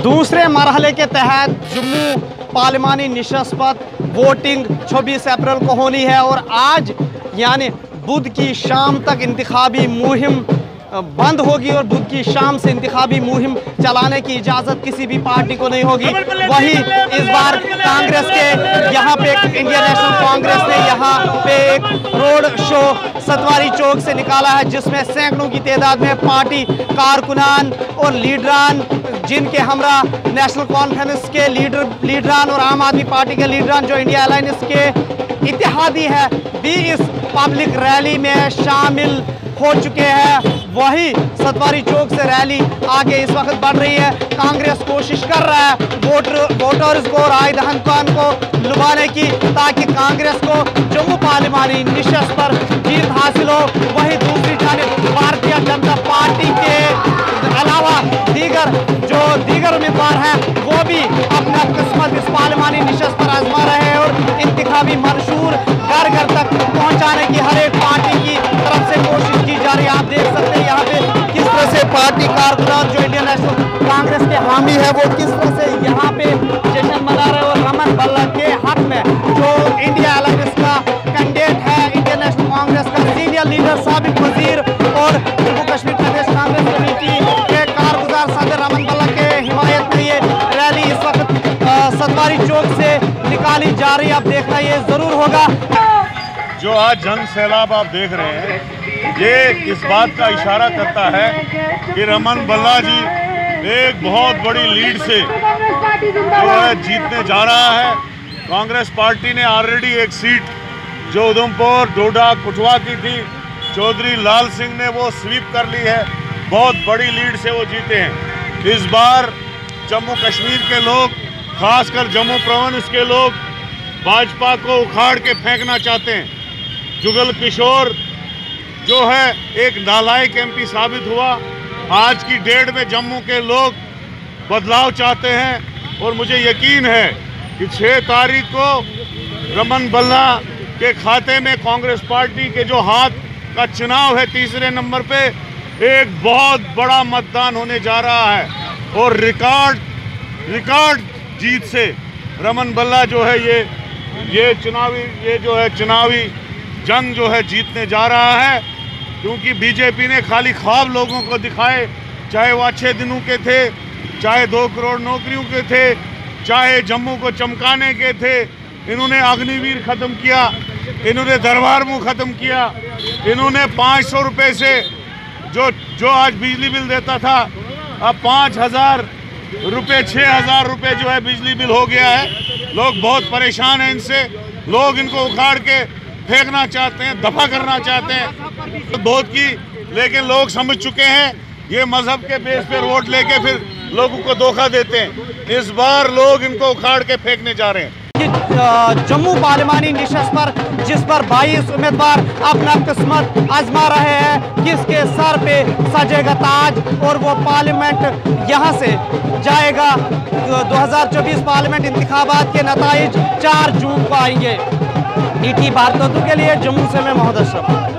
दूसरे मरहले के तहत जम्मू पार्लिमानी नशिस्त पर वोटिंग 26 अप्रैल को होनी है और आज यानी बुध की शाम तक इंतखाबी मुहिम बंद होगी और बुध की शाम से इंतखाबी मुहिम चलाने की इजाज़त किसी भी पार्टी को नहीं होगी। वही इस बार कांग्रेस के यहाँ पे इंडियन नेशनल कांग्रेस ने यहाँ पे एक रोड शो सतवारी चौक से निकाला है, जिसमें सैकड़ों की तादाद में पार्टी कारकुनान और लीडरान, जिनके हमरा नेशनल कॉन्फ्रेंस के लीडरान और आम आदमी पार्टी के लीडरान जो इंडिया अलायंस के इत्तेहादी है, भी इस पब्लिक रैली में शामिल हो चुके हैं। वही सतवारी चौक से रैली आगे इस वक्त बढ़ रही है। कांग्रेस कोशिश कर रहा है वोटर्स को और आए दहनकान को लुभाने की, ताकि कांग्रेस को जम्मू पार्लिमानी नशिस्त पर जीत हासिल हो। वही दूसरी जानिब भारतीय जनता पार्टी के अलावा दीगर उम्मीदवार हैं, वो भी अपना किस्मत इस पार्लिमानी नशिस्त पर आजमा रहे हैं और इंतखाबी मंशूर घर घर तक पहुंचाने की हर एक पार्टी की तरफ से कोशिश की जा रही है। आप देख सकते हैं यहाँ पे किस तरह से पार्टी कारकुनान जो इंडियन नेशनल कांग्रेस के हामी है, वो किस तरह से यहाँ पे जश्न मना रहे हैं। और रमन भल्ला के हक में जो इंडिया अलायंस का कैंडिडेट है, इंडियन नेशनल कांग्रेस का सीनियर लीडर साबिक वजीर और जम्मू कश्मीर प्रदेश कांग्रेस कमेटी के कारगुजार सदर रमन भल्ला के हिमायत में ये रैली इस वक्त सतवारी चौक से निकाली जा रही है। आप देखना ये जरूर होगा। जो आज जन सैलाब आप देख रहे हैं, ये इस बात का इशारा करता है कि रमन भल्ला जी एक बहुत बड़ी लीड से जो है जीतने जा रहा है। कांग्रेस पार्टी ने ऑलरेडी एक सीट जो उधमपुर डोडा कुटवा की थी, चौधरी लाल सिंह ने वो स्वीप कर ली है। बहुत बड़ी लीड से वो जीते हैं। इस बार जम्मू कश्मीर के लोग, खासकर जम्मू प्रोविंस के लोग भाजपा को उखाड़ के फेंकना चाहते हैं। जुगल किशोर जो है एक नालायक एमपी साबित हुआ। आज की डेट में जम्मू के लोग बदलाव चाहते हैं और मुझे यकीन है कि 6 तारीख को रमन भल्ला के खाते में कांग्रेस पार्टी के जो हाथ का चुनाव है, तीसरे नंबर पे एक बहुत बड़ा मतदान होने जा रहा है और रिकॉर्ड जीत से रमन भल्ला जो है ये चुनावी जंग जो है जीतने जा रहा है। क्योंकि बीजेपी ने खाली ख्वाब लोगों को दिखाए, चाहे वो अच्छे दिनों के थे, चाहे 2 करोड़ नौकरियों के थे, चाहे जम्मू को चमकाने के थे। इन्होंने अग्निवीर ख़त्म किया, इन्होंने दरबार मुँह ख़त्म किया, इन्होंने 500 रुपये से जो आज बिजली बिल देता था, अब 5,000 रुपये 6,000 रुपये जो है बिजली बिल हो गया है। लोग बहुत परेशान हैं इनसे। लोग इनको उखाड़ के फेंकना चाहते हैं, दफा करना चाहते हैं बहुत की, लेकिन लोग समझ चुके हैं ये मजहब के बेस पर वोट लेके फिर लोगों को धोखा देते हैं। इस बार लोग इनको उखाड़ के फेंकने जा रहे हैं। जम्मू पार्लिमानी नशिस्त पर जिस पर 22 उम्मीदवार अपना किस्मत आजमा रहे हैं, किसके सर पे सजेगा ताज और वो पार्लियामेंट यहाँ से जाएगा। 2024 पार्लियामेंट इंतखाबात के नताइज 4 जून को आएंगे। ईटी भारत के लिए जम्मू से मैं मोहम्मद अशरफ।